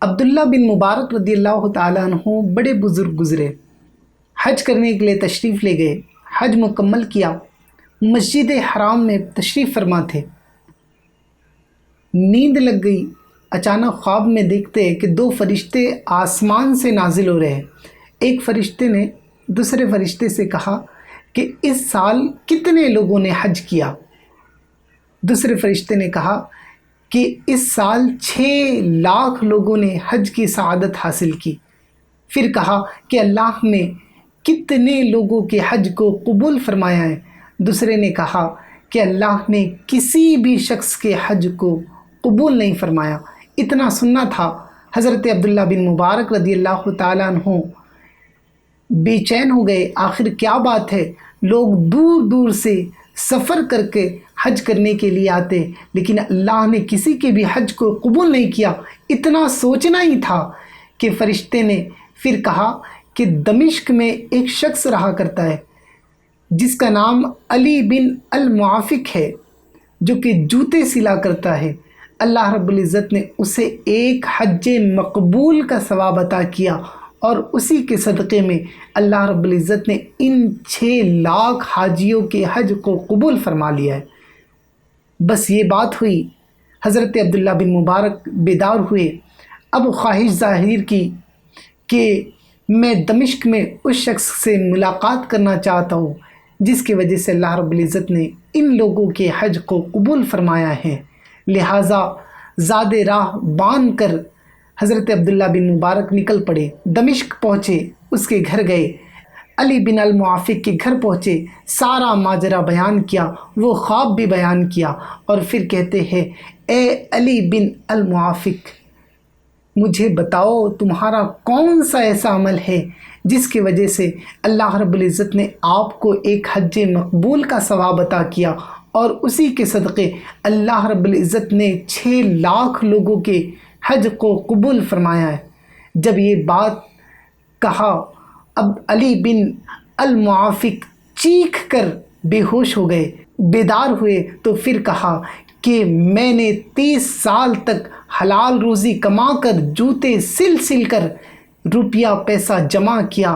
عبداللہ بن مبارک رضی اللہ تعالیٰ عنہ بڑے بزرگ گزرے، حج کرنے کے لیے تشریف لے گئے، حج مکمل کیا، مسجد حرام میں تشریف فرما تھے، نیند لگ گئی، اچانک خواب میں دیکھتے کہ دو فرشتے آسمان سے نازل ہو رہے ہیں۔ ایک فرشتے نے دوسرے فرشتے سے کہا کہ اس سال کتنے لوگوں نے حج کیا؟ دوسرے فرشتے نے کہا کہ اس سال 6 لاکھ لوگوں نے حج کی سعادت حاصل کی۔ پھر کہا کہ اللہ نے کتنے لوگوں کے حج کو قبول فرمایا ہے؟ دوسرے نے کہا کہ اللہ نے کسی بھی شخص کے حج کو قبول نہیں فرمایا۔ اتنا سننا تھا، حضرت عبداللہ بن مبارک رضی اللہ تعالیٰ عنہ بے چین ہو گئے۔ آخر کیا بات ہے؟ لوگ دور دور سے سفر کر کے حج کرنے کے لیے آتے، لیکن اللہ نے کسی کے بھی حج کو قبول نہیں کیا۔ اتنا سوچنا ہی تھا کہ فرشتے نے پھر کہا کہ دمشق میں ایک شخص رہا کرتا ہے جس کا نام علی بن المعافق ہے، جو کہ جوتے سلا کرتا ہے۔ اللہ رب العزت نے اسے ایک حج مقبول کا ثواب عطا کیا، اور اسی کے صدقے میں اللہ رب العزت نے ان 6 لاکھ حاجیوں کے حج کو قبول فرما لیا ہے۔ بس یہ بات ہوئی، حضرت عبداللہ بن مبارک بیدار ہوئے۔ اب خواہش ظاہر کی کہ میں دمشق میں اس شخص سے ملاقات کرنا چاہتا ہوں جس کی وجہ سے اللہ رب العزت نے ان لوگوں کے حج کو قبول فرمایا ہے۔ لہٰذا زاد راہ باندھ کر حضرت عبداللہ بن مبارک نکل پڑے، دمشق پہنچے، اس کے گھر گئے، علی بن المعافق کے گھر پہنچے، سارا ماجرا بیان کیا، وہ خواب بھی بیان کیا، اور پھر کہتے ہیں اے علی بن المعافق، مجھے بتاؤ تمہارا کون سا ایسا عمل ہے جس کی وجہ سے اللہ رب العزت نے آپ کو ایک حج مقبول کا ثواب عطا کیا، اور اسی کے صدقے اللہ رب العزت نے 6 لاکھ لوگوں کے حج کو قبول فرمایا ہے۔ جب یہ بات کہا، اب علی بن المعافق چیخ کر بے ہوش ہو گئے۔ بیدار ہوئے تو پھر کہا کہ میں نے 30 سال تک حلال روزی کما کر، جوتے سل کر روپیہ پیسہ جمع کیا،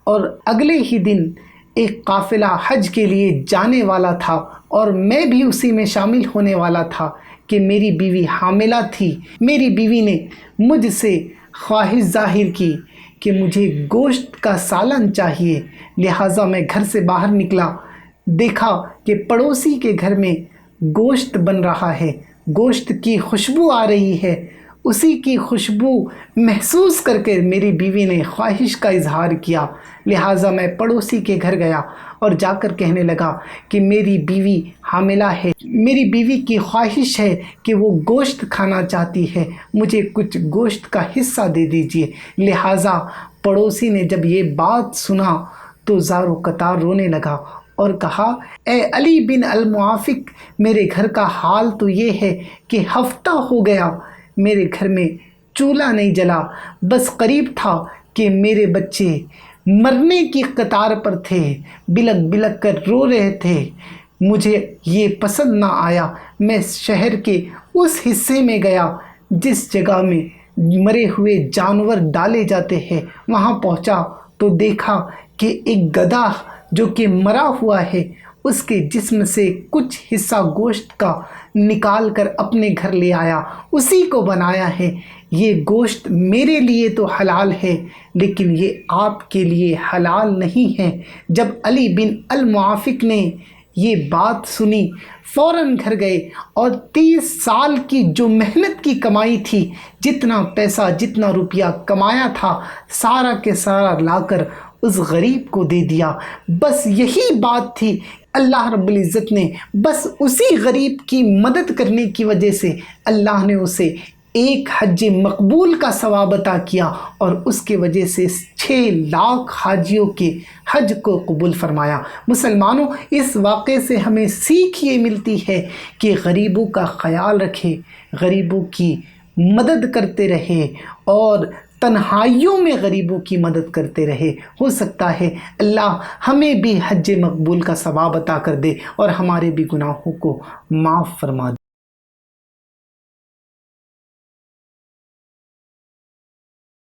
اور اگلے ہی دن ایک قافلہ حج کے لیے جانے والا تھا، اور میں بھی اسی میں شامل ہونے والا تھا کہ میری بیوی حاملہ تھی۔ میری بیوی نے مجھ سے خواہش ظاہر کی کہ مجھے گوشت کا سالن چاہیے، لہٰذا میں گھر سے باہر نکلا، دیکھا کہ پڑوسی کے گھر میں گوشت بن رہا ہے، گوشت کی خوشبو آ رہی ہے۔ اسی کی خوشبو محسوس کر کے میری بیوی نے خواہش کا اظہار کیا، لہٰذا میں پڑوسی کے گھر گیا اور جا کر کہنے لگا کہ میری بیوی حاملہ ہے، میری بیوی کی خواہش ہے کہ وہ گوشت کھانا چاہتی ہے، مجھے کچھ گوشت کا حصہ دے دیجیے۔ لہٰذا پڑوسی نے جب یہ بات سنا تو زار و قطار رونے لگا اور کہا اے علی بن المعافق، میرے گھر کا حال تو یہ ہے کہ ہفتہ ہو گیا میرے گھر میں چولہا نہیں جلا، بس قریب تھا کہ میرے بچے مرنے کی قطار پر تھے، بلک بلک کر رو رہے تھے، مجھے یہ پسند نہ آیا، میں شہر کے اس حصے میں گیا جس جگہ میں مرے ہوئے جانور ڈالے جاتے ہیں، وہاں پہنچا تو دیکھا کہ ایک گدھا جو کہ مرا ہوا ہے، اس کے جسم سے کچھ حصہ گوشت کا نکال کر اپنے گھر لے آیا، اسی کو بنایا ہے۔ یہ گوشت میرے لیے تو حلال ہے، لیکن یہ آپ کے لیے حلال نہیں ہے۔ جب علی بن المعافق نے یہ بات سنی، فوراً گھر گئے اور 30 سال کی جو محنت کی کمائی تھی، جتنا پیسہ جتنا روپیہ کمایا تھا، سارا کے سارا لا کر اس غریب کو دے دیا۔ بس یہی بات تھی، اللہ رب العزت نے بس اسی غریب کی مدد کرنے کی وجہ سے اللہ نے اسے ایک حج مقبول کا ثواب عطا کیا، اور اس کی وجہ سے 6 لاکھ حاجیوں کے حج کو قبول فرمایا۔ مسلمانوں، اس واقعے سے ہمیں سیکھ یہ ملتی ہے کہ غریبوں کا خیال رکھے، غریبوں کی مدد کرتے رہے، اور تنہائیوں میں غریبوں کی مدد کرتے رہے۔ ہو سکتا ہے اللہ ہمیں بھی حج مقبول کا ثواب عطا کر دے اور ہمارے بھی گناہوں کو معاف فرما دے۔